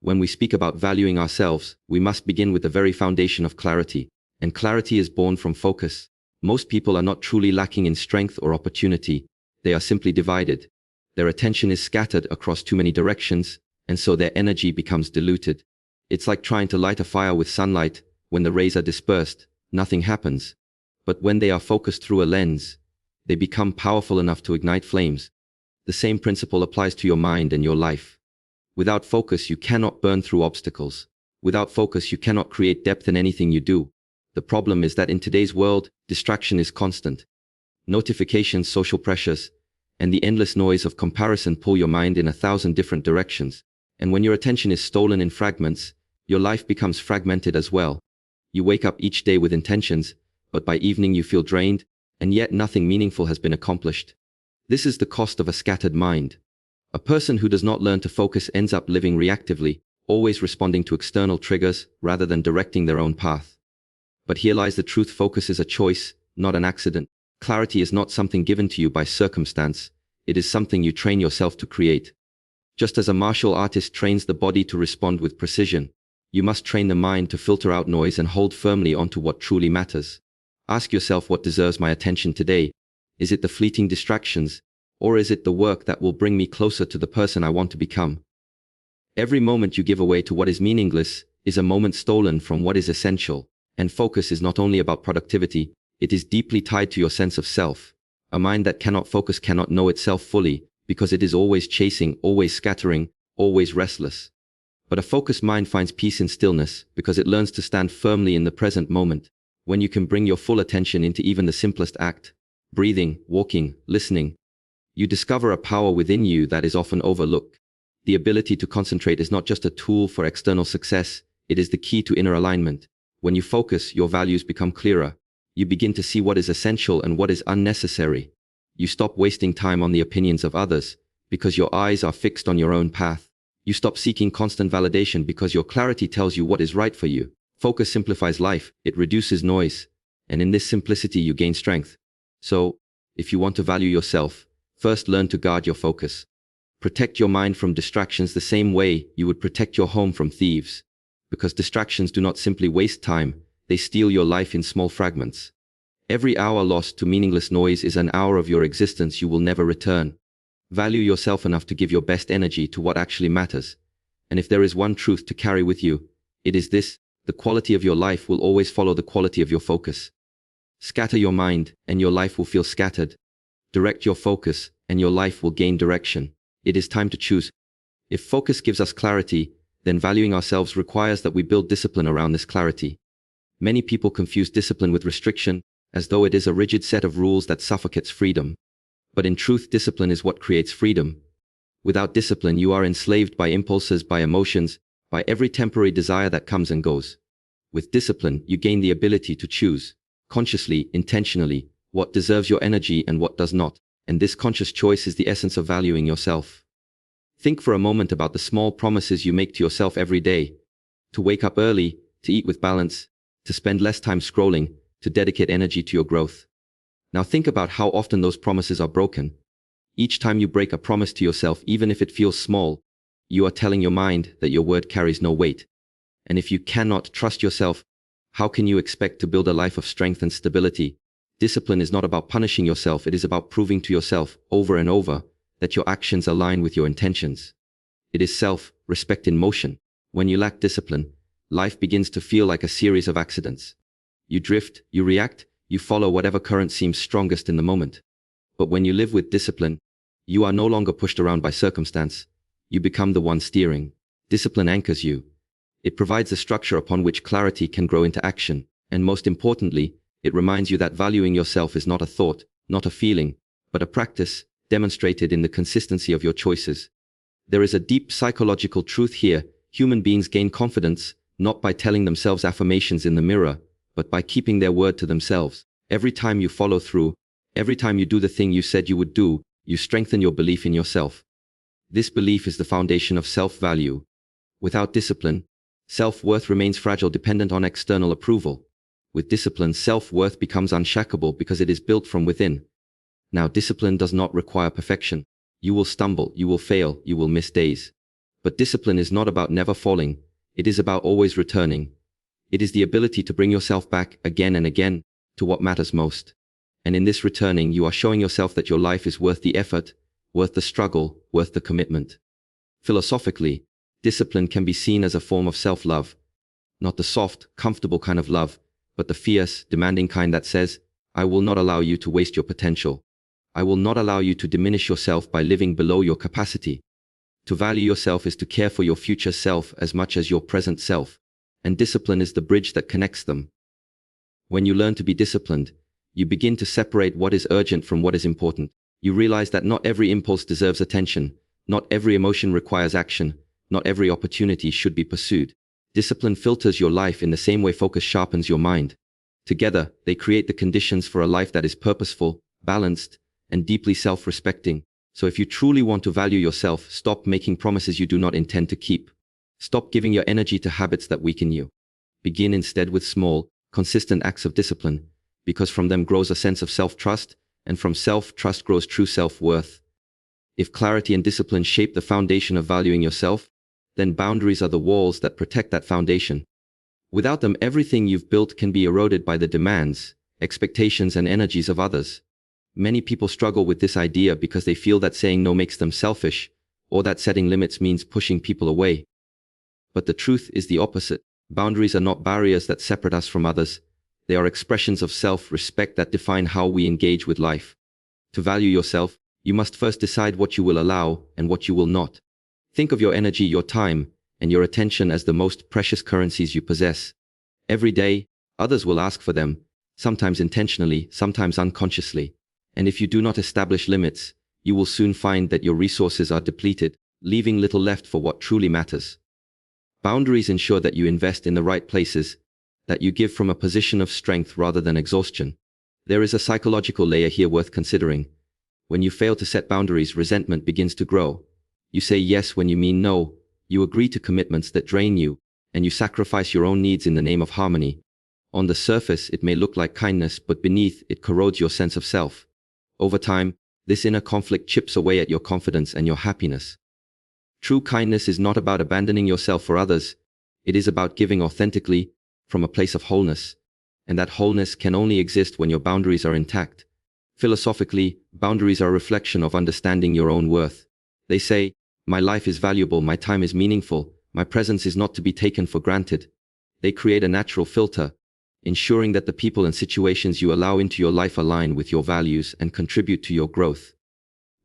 When we speak about valuing ourselves, we must begin with the very foundation of clarity. And clarity is born from focus. Most people are not truly lacking in strength or opportunity. They are simply divided. Their attention is scattered across too many directions, and so their energy becomes diluted. It's like trying to light a fire with sunlight. When the rays are dispersed, nothing happens. But when they are focused through a lens, they become powerful enough to ignite flames. The same principle applies to your mind and your life. Without focus, you cannot burn through obstacles. Without focus, you cannot create depth in anything you do. The problem is that in today's world, distraction is constant. Notifications, social pressures, and the endless noise of comparison pull your mind in 1,000 different directions. And when your attention is stolen in fragments, your life becomes fragmented as well. You wake up each day with intentions, but by evening you feel drained, and yet nothing meaningful has been accomplished. This is the cost of a scattered mind. A person who does not learn to focus ends up living reactively, always responding to external triggers rather than directing their own path. But here lies the truth: focus is a choice, not an accident. Clarity is not something given to you by circumstance. It is something you train yourself to create. Just as a martial artist trains the body to respond with precision, you must train the mind to filter out noise and hold firmly onto what truly matters. Ask yourself, what deserves my attention today? Is it the fleeting distractions, or is it the work that will bring me closer to the person I want to become? Every moment you give away to what is meaningless is a moment stolen from what is essential. And focus is not only about productivity, it is deeply tied to your sense of self. A mind that cannot focus cannot know itself fully, because it is always chasing, always scattering, always restless. But a focused mind finds peace in stillness, because it learns to stand firmly in the present moment. When you can bring your full attention into even the simplest act, breathing, walking, listening, you discover a power within you that is often overlooked. The ability to concentrate is not just a tool for external success, it is the key to inner alignment. When you focus, your values become clearer. You begin to see what is essential and what is unnecessary. You stop wasting time on the opinions of others, because your eyes are fixed on your own path. You stop seeking constant validation because your clarity tells you what is right for you. Focus simplifies life, it reduces noise, and in this simplicity you gain strength. So, if you want to value yourself, first learn to guard your focus. Protect your mind from distractions the same way you would protect your home from thieves. Because distractions do not simply waste time, they steal your life in small fragments. Every hour lost to meaningless noise is an hour of your existence you will never return. Value yourself enough to give your best energy to what actually matters. And if there is one truth to carry with you, it is this: the quality of your life will always follow the quality of your focus. Scatter your mind, and your life will feel scattered. Direct your focus, and your life will gain direction. It is time to choose. If focus gives us clarity, then valuing ourselves requires that we build discipline around this clarity. Many people confuse discipline with restriction, as though it is a rigid set of rules that suffocates freedom. But in truth, discipline is what creates freedom. Without discipline, you are enslaved by impulses, by emotions, by every temporary desire that comes and goes. With discipline, you gain the ability to choose, consciously, intentionally, what deserves your energy and what does not. And this conscious choice is the essence of valuing yourself. Think for a moment about the small promises you make to yourself every day. To wake up early, to eat with balance, to spend less time scrolling, to dedicate energy to your growth. Now think about how often those promises are broken. Each time you break a promise to yourself, even if it feels small, you are telling your mind that your word carries no weight. And if you cannot trust yourself, how can you expect to build a life of strength and stability? Discipline is not about punishing yourself, it is about proving to yourself over and over that your actions align with your intentions. It is self-respect in motion. When you lack discipline, life begins to feel like a series of accidents. You drift, you react, you follow whatever current seems strongest in the moment. But when you live with discipline, you are no longer pushed around by circumstance. You become the one steering. Discipline anchors you. It provides a structure upon which clarity can grow into action. And most importantly, it reminds you that valuing yourself is not a thought, not a feeling, but a practice, demonstrated in the consistency of your choices. There is a deep psychological truth here. Human beings gain confidence, not by telling themselves affirmations in the mirror, but by keeping their word to themselves. Every time you follow through, every time you do the thing you said you would do, you strengthen your belief in yourself. This belief is the foundation of self-value. Without discipline, self-worth remains fragile, dependent on external approval. With discipline, self-worth becomes unshakable because it is built from within. Now, discipline does not require perfection. You will stumble, you will fail, you will miss days. But discipline is not about never falling. It is about always returning. It is the ability to bring yourself back again and again to what matters most. And in this returning, you are showing yourself that your life is worth the effort, worth the struggle, worth the commitment. Philosophically, discipline can be seen as a form of self-love, not the soft, comfortable kind of love, but the fierce, demanding kind that says, I will not allow you to waste your potential. I will not allow you to diminish yourself by living below your capacity. To value yourself is to care for your future self as much as your present self, and discipline is the bridge that connects them. When you learn to be disciplined, you begin to separate what is urgent from what is important. You realize that not every impulse deserves attention, not every emotion requires action, not every opportunity should be pursued. Discipline filters your life in the same way focus sharpens your mind. Together, they create the conditions for a life that is purposeful, balanced, and deeply self-respecting. So if you truly want to value yourself, stop making promises you do not intend to keep. Stop giving your energy to habits that weaken you. Begin instead with small, consistent acts of discipline, because from them grows a sense of self-trust, and from self-trust grows true self-worth. If clarity and discipline shape the foundation of valuing yourself, then boundaries are the walls that protect that foundation. Without them, everything you've built can be eroded by the demands, expectations, and energies of others. Many people struggle with this idea because they feel that saying no makes them selfish, or that setting limits means pushing people away. But the truth is the opposite. Boundaries are not barriers that separate us from others. They are expressions of self-respect that define how we engage with life. To value yourself, you must first decide what you will allow and what you will not. Think of your energy, your time, and your attention as the most precious currencies you possess. Every day, others will ask for them, sometimes intentionally, sometimes unconsciously. And if you do not establish limits, you will soon find that your resources are depleted, leaving little left for what truly matters. Boundaries ensure that you invest in the right places, that you give from a position of strength rather than exhaustion. There is a psychological layer here worth considering. When you fail to set boundaries, resentment begins to grow. You say yes when you mean no, you agree to commitments that drain you, and you sacrifice your own needs in the name of harmony. On the surface, it may look like kindness, but beneath, it corrodes your sense of self. Over time, this inner conflict chips away at your confidence and your happiness. True kindness is not about abandoning yourself for others. It is about giving authentically, from a place of wholeness. And that wholeness can only exist when your boundaries are intact. Philosophically, boundaries are a reflection of understanding your own worth. They say, my life is valuable, my time is meaningful, my presence is not to be taken for granted. They create a natural filter, ensuring that the people and situations you allow into your life align with your values and contribute to your growth.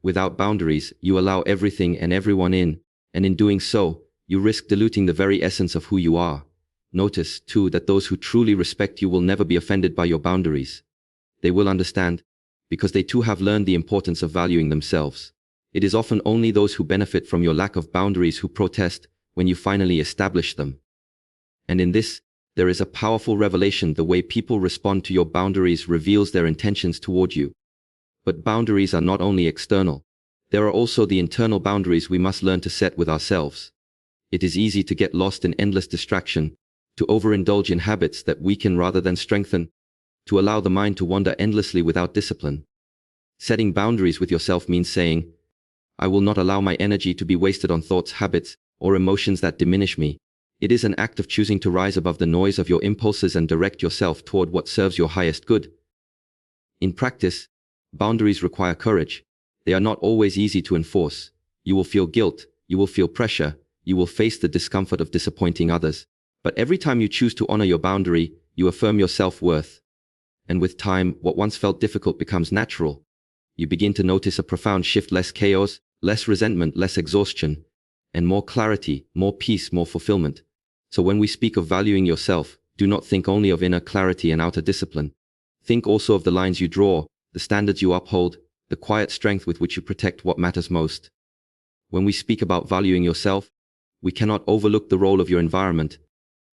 Without boundaries, you allow everything and everyone in, and in doing so, you risk diluting the very essence of who you are. Notice, too, that those who truly respect you will never be offended by your boundaries. They will understand, because they too have learned the importance of valuing themselves. It is often only those who benefit from your lack of boundaries who protest when you finally establish them. And in this, there is a powerful revelation. The way people respond to your boundaries reveals their intentions toward you. But boundaries are not only external. There are also the internal boundaries we must learn to set with ourselves. It is easy to get lost in endless distraction, to overindulge in habits that weaken rather than strengthen, to allow the mind to wander endlessly without discipline. Setting boundaries with yourself means saying, I will not allow my energy to be wasted on thoughts, habits, or emotions that diminish me. It is an act of choosing to rise above the noise of your impulses and direct yourself toward what serves your highest good. In practice, boundaries require courage. They are not always easy to enforce. You will feel guilt, you will feel pressure, you will face the discomfort of disappointing others. But every time you choose to honor your boundary, you affirm your self-worth. And with time, what once felt difficult becomes natural. You begin to notice a profound shift: less chaos, less resentment, less exhaustion, and more clarity, more peace, more fulfillment. So when we speak of valuing yourself, do not think only of inner clarity and outer discipline. Think also of the lines you draw, the standards you uphold, the quiet strength with which you protect what matters most. When we speak about valuing yourself, we cannot overlook the role of your environment,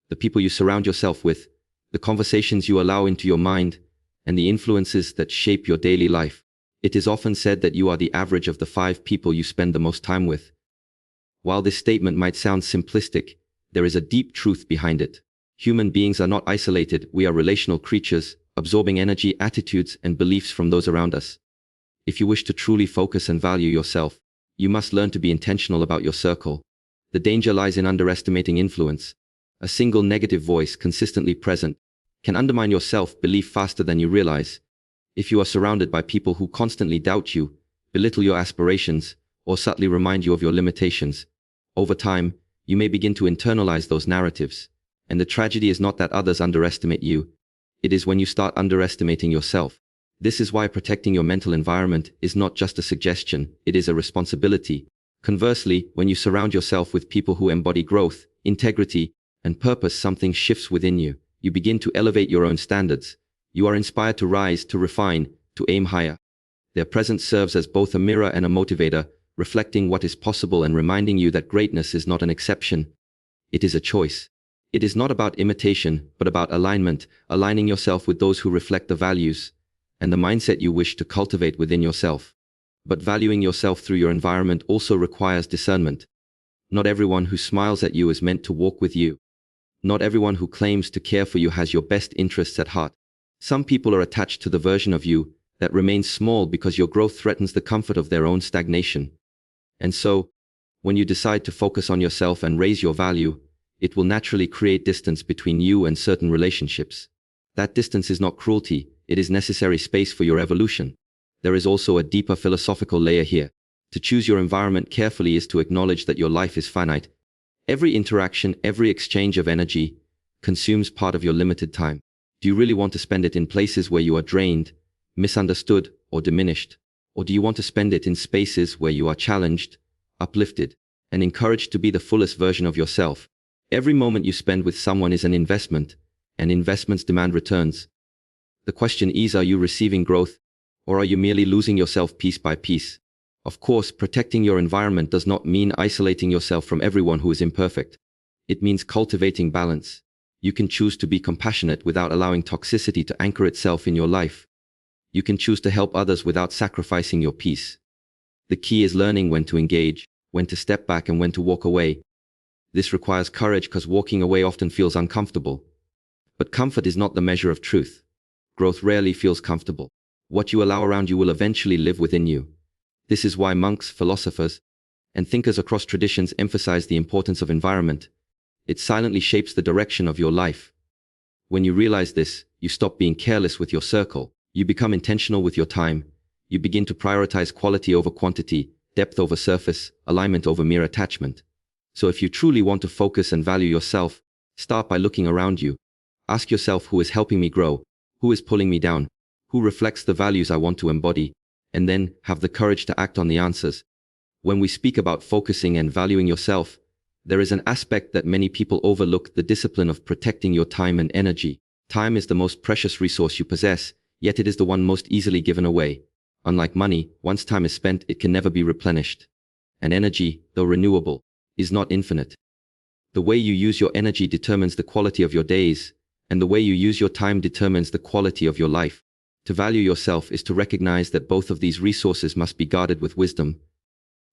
the people you surround yourself with, the conversations you allow into your mind, and the influences that shape your daily life. It is often said that you are the average of the 5 people you spend the most time with. While this statement might sound simplistic, there is a deep truth behind it. Human beings are not isolated. We are relational creatures, absorbing energy, attitudes, and beliefs from those around us. If you wish to truly focus and value yourself, you must learn to be intentional about your circle. The danger lies in underestimating influence. A single negative voice consistently present can undermine your self-belief faster than you realize. If you are surrounded by people who constantly doubt you, belittle your aspirations, or subtly remind you of your limitations, over time, you may begin to internalize those narratives. And the tragedy is not that others underestimate you. It is when you start underestimating yourself. This is why protecting your mental environment is not just a suggestion, it is a responsibility. Conversely, when you surround yourself with people who embody growth, integrity, and purpose, something shifts within you. You begin to elevate your own standards. You are inspired to rise, to refine, to aim higher. Their presence serves as both a mirror and a motivator, reflecting what is possible and reminding you that greatness is not an exception. It is a choice. It is not about imitation, but about alignment, aligning yourself with those who reflect the values and the mindset you wish to cultivate within yourself. But valuing yourself through your environment also requires discernment. Not everyone who smiles at you is meant to walk with you. Not everyone who claims to care for you has your best interests at heart. Some people are attached to the version of you that remains small because your growth threatens the comfort of their own stagnation. And so, when you decide to focus on yourself and raise your value, it will naturally create distance between you and certain relationships. That distance is not cruelty, it is necessary space for your evolution. There is also a deeper philosophical layer here. To choose your environment carefully is to acknowledge that your life is finite. Every interaction, every exchange of energy, consumes part of your limited time. Do you really want to spend it in places where you are drained, misunderstood, or diminished? Or do you want to spend it in spaces where you are challenged, uplifted, and encouraged to be the fullest version of yourself? Every moment you spend with someone is an investment, and investments demand returns. The question is, are you receiving growth, or are you merely losing yourself piece by piece? Of course, protecting your environment does not mean isolating yourself from everyone who is imperfect. It means cultivating balance. You can choose to be compassionate without allowing toxicity to anchor itself in your life. You can choose to help others without sacrificing your peace. The key is learning when to engage, when to step back, and when to walk away. This requires courage because walking away often feels uncomfortable. But comfort is not the measure of truth. Growth rarely feels comfortable. What you allow around you will eventually live within you. This is why monks, philosophers, and thinkers across traditions emphasize the importance of environment. It silently shapes the direction of your life. When you realize this, you stop being careless with your circle. You become intentional with your time. You begin to prioritize quality over quantity, depth over surface, alignment over mere attachment. So if you truly want to focus and value yourself, start by looking around you. Ask yourself, who is helping me grow? Who is pulling me down? Who reflects the values I want to embody? And then have the courage to act on the answers. When we speak about focusing and valuing yourself, there is an aspect that many people overlook: the discipline of protecting your time and energy. Time is the most precious resource you possess, yet it is the one most easily given away. Unlike money, once time is spent, it can never be replenished. And energy, though renewable, is not infinite. The way you use your energy determines the quality of your days, and the way you use your time determines the quality of your life. To value yourself is to recognize that both of these resources must be guarded with wisdom.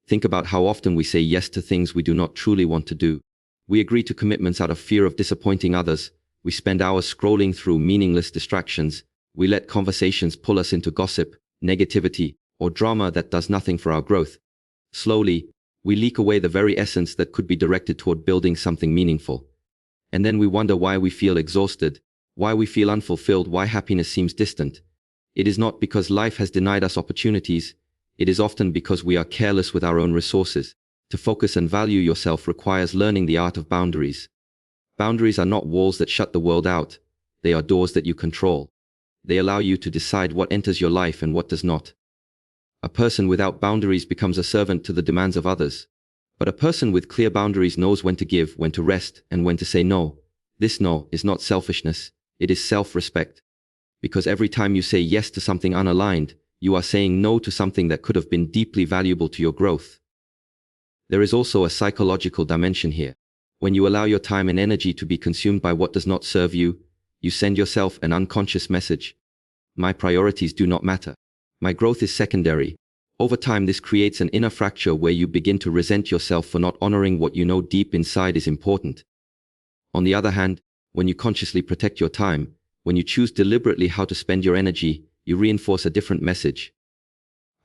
Think about how often we say yes to things we do not truly want to do. We agree to commitments out of fear of disappointing others. We spend hours scrolling through meaningless distractions. We let conversations pull us into gossip, negativity, or drama that does nothing for our growth. Slowly, we leak away the very essence that could be directed toward building something meaningful. And then we wonder why we feel exhausted, why we feel unfulfilled, why happiness seems distant. It is not because life has denied us opportunities. It is often because we are careless with our own resources. To focus and value yourself requires learning the art of boundaries. Boundaries are not walls that shut the world out. They are doors that you control. They allow you to decide what enters your life and what does not. A person without boundaries becomes a servant to the demands of others. But a person with clear boundaries knows when to give, when to rest, and when to say no. This no is not selfishness, it is self-respect. Because every time you say yes to something unaligned, you are saying no to something that could have been deeply valuable to your growth. There is also a psychological dimension here. When you allow your time and energy to be consumed by what does not serve you, you send yourself an unconscious message. My priorities do not matter. My growth is secondary. Over time, this creates an inner fracture where you begin to resent yourself for not honoring what you know deep inside is important. On the other hand, when you consciously protect your time, when you choose deliberately how to spend your energy, you reinforce a different message.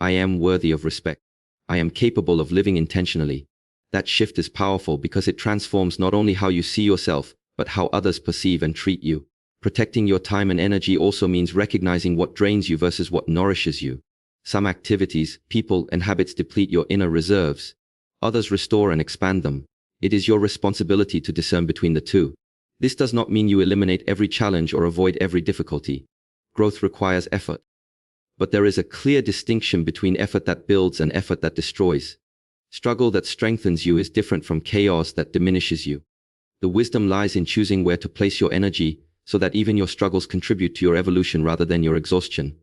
I am worthy of respect. I am capable of living intentionally. That shift is powerful because it transforms not only how you see yourself, but how others perceive and treat you. Protecting your time and energy also means recognizing what drains you versus what nourishes you. Some activities, people, and habits deplete your inner reserves. Others restore and expand them. It is your responsibility to discern between the two. This does not mean you eliminate every challenge or avoid every difficulty. Growth requires effort. But there is a clear distinction between effort that builds and effort that destroys. Struggle that strengthens you is different from chaos that diminishes you. The wisdom lies in choosing where to place your energy, so that even your struggles contribute to your evolution rather than your exhaustion.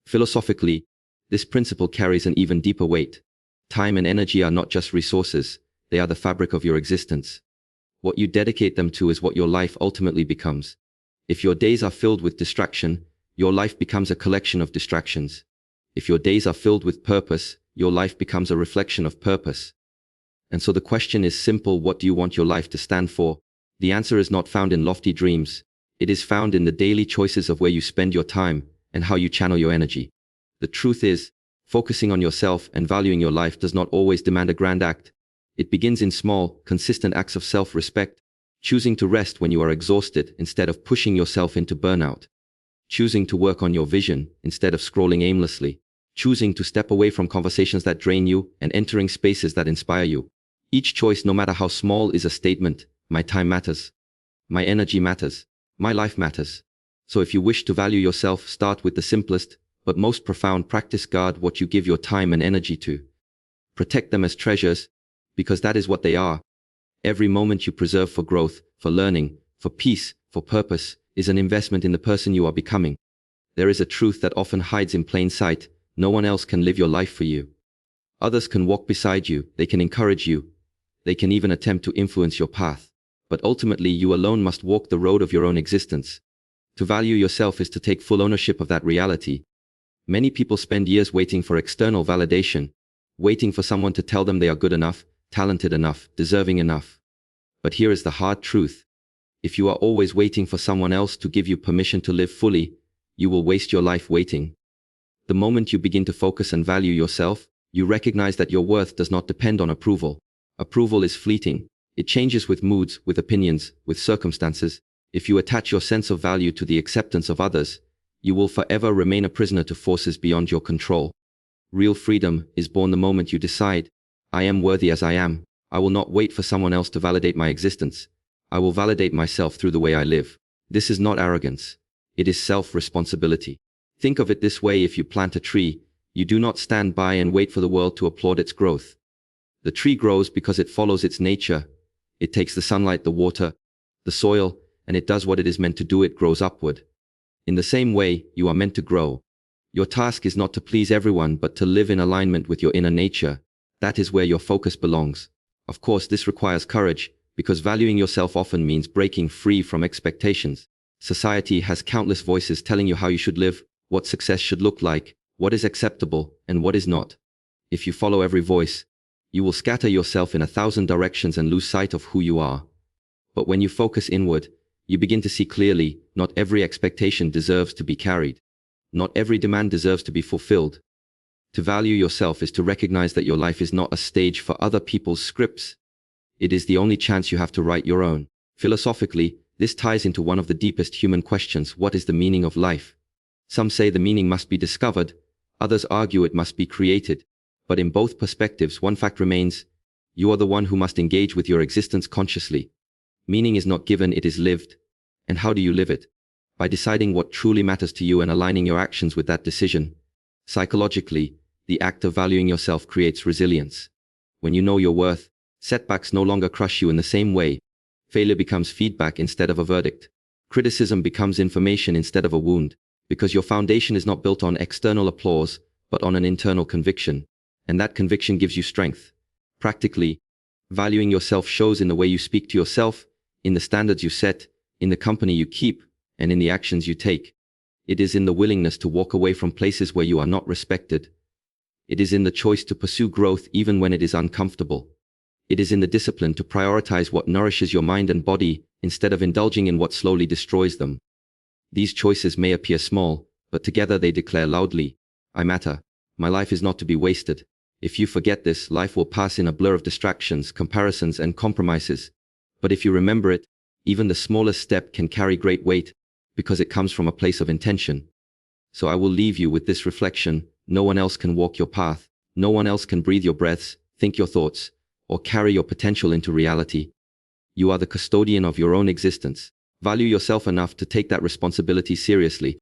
Philosophically, this principle carries an even deeper weight. Time and energy are not just resources, they are the fabric of your existence. What you dedicate them to is what your life ultimately becomes. If your days are filled with distraction, your life becomes a collection of distractions. If your days are filled with purpose, your life becomes a reflection of purpose. And so the question is simple: what do you want your life to stand for? The answer is not found in lofty dreams. It is found in the daily choices of where you spend your time and how you channel your energy. The truth is, focusing on yourself and valuing your life does not always demand a grand act. It begins in small, consistent acts of self-respect, choosing to rest when you are exhausted instead of pushing yourself into burnout, choosing to work on your vision instead of scrolling aimlessly, choosing to step away from conversations that drain you and entering spaces that inspire you. Each choice, no matter how small, is a statement: my time matters, my energy matters, my life matters. So if you wish to value yourself, start with the simplest but most profound practice: guard what you give your time and energy to. Protect them as treasures, because that is what they are. Every moment you preserve for growth, for learning, for peace, for purpose, is an investment in the person you are becoming. There is a truth that often hides in plain sight: no one else can live your life for you. Others can walk beside you, they can encourage you, they can even attempt to influence your path. But ultimately, you alone must walk the road of your own existence. To value yourself is to take full ownership of that reality. Many people spend years waiting for external validation, waiting for someone to tell them they are good enough, talented enough, deserving enough. But here is the hard truth. If you are always waiting for someone else to give you permission to live fully, you will waste your life waiting. The moment you begin to focus and value yourself, you recognize that your worth does not depend on approval. Approval is fleeting. It changes with moods, with opinions, with circumstances. If you attach your sense of value to the acceptance of others, you will forever remain a prisoner to forces beyond your control. Real freedom is born the moment you decide: I am worthy as I am. I will not wait for someone else to validate my existence. I will validate myself through the way I live. This is not arrogance. It is self-responsibility. Think of it this way: if you plant a tree, you do not stand by and wait for the world to applaud its growth. The tree grows because it follows its nature. It takes the sunlight, the water, the soil, and it does what it is meant to do. It grows upward. In the same way, you are meant to grow. Your task is not to please everyone, but to live in alignment with your inner nature. That is where your focus belongs. Of course, this requires courage, because valuing yourself often means breaking free from expectations. Society has countless voices telling you how you should live, what success should look like, what is acceptable, and what is not. If you follow every voice, you will scatter yourself in 1,000 directions and lose sight of who you are. But when you focus inward, you begin to see clearly: not every expectation deserves to be carried. Not every demand deserves to be fulfilled. To value yourself is to recognize that your life is not a stage for other people's scripts. It is the only chance you have to write your own. Philosophically, this ties into one of the deepest human questions: what is the meaning of life? Some say the meaning must be discovered, others argue it must be created. But in both perspectives, one fact remains: you are the one who must engage with your existence consciously. Meaning is not given, it is lived. And how do you live it? By deciding what truly matters to you and aligning your actions with that decision. Psychologically, the act of valuing yourself creates resilience. When you know your worth, setbacks no longer crush you in the same way. Failure becomes feedback instead of a verdict. Criticism becomes information instead of a wound, because your foundation is not built on external applause, but on an internal conviction. And that conviction gives you strength. Practically, valuing yourself shows in the way you speak to yourself, in the standards you set, in the company you keep, and in the actions you take. It is in the willingness to walk away from places where you are not respected. It is in the choice to pursue growth even when it is uncomfortable. It is in the discipline to prioritize what nourishes your mind and body, instead of indulging in what slowly destroys them. These choices may appear small, but together they declare loudly: I matter. My life is not to be wasted. If you forget this, life will pass in a blur of distractions, comparisons, and compromises. But if you remember it, even the smallest step can carry great weight, because it comes from a place of intention. So I will leave you with this reflection: no one else can walk your path, no one else can breathe your breaths, think your thoughts, or carry your potential into reality. You are the custodian of your own existence. Value yourself enough to take that responsibility seriously.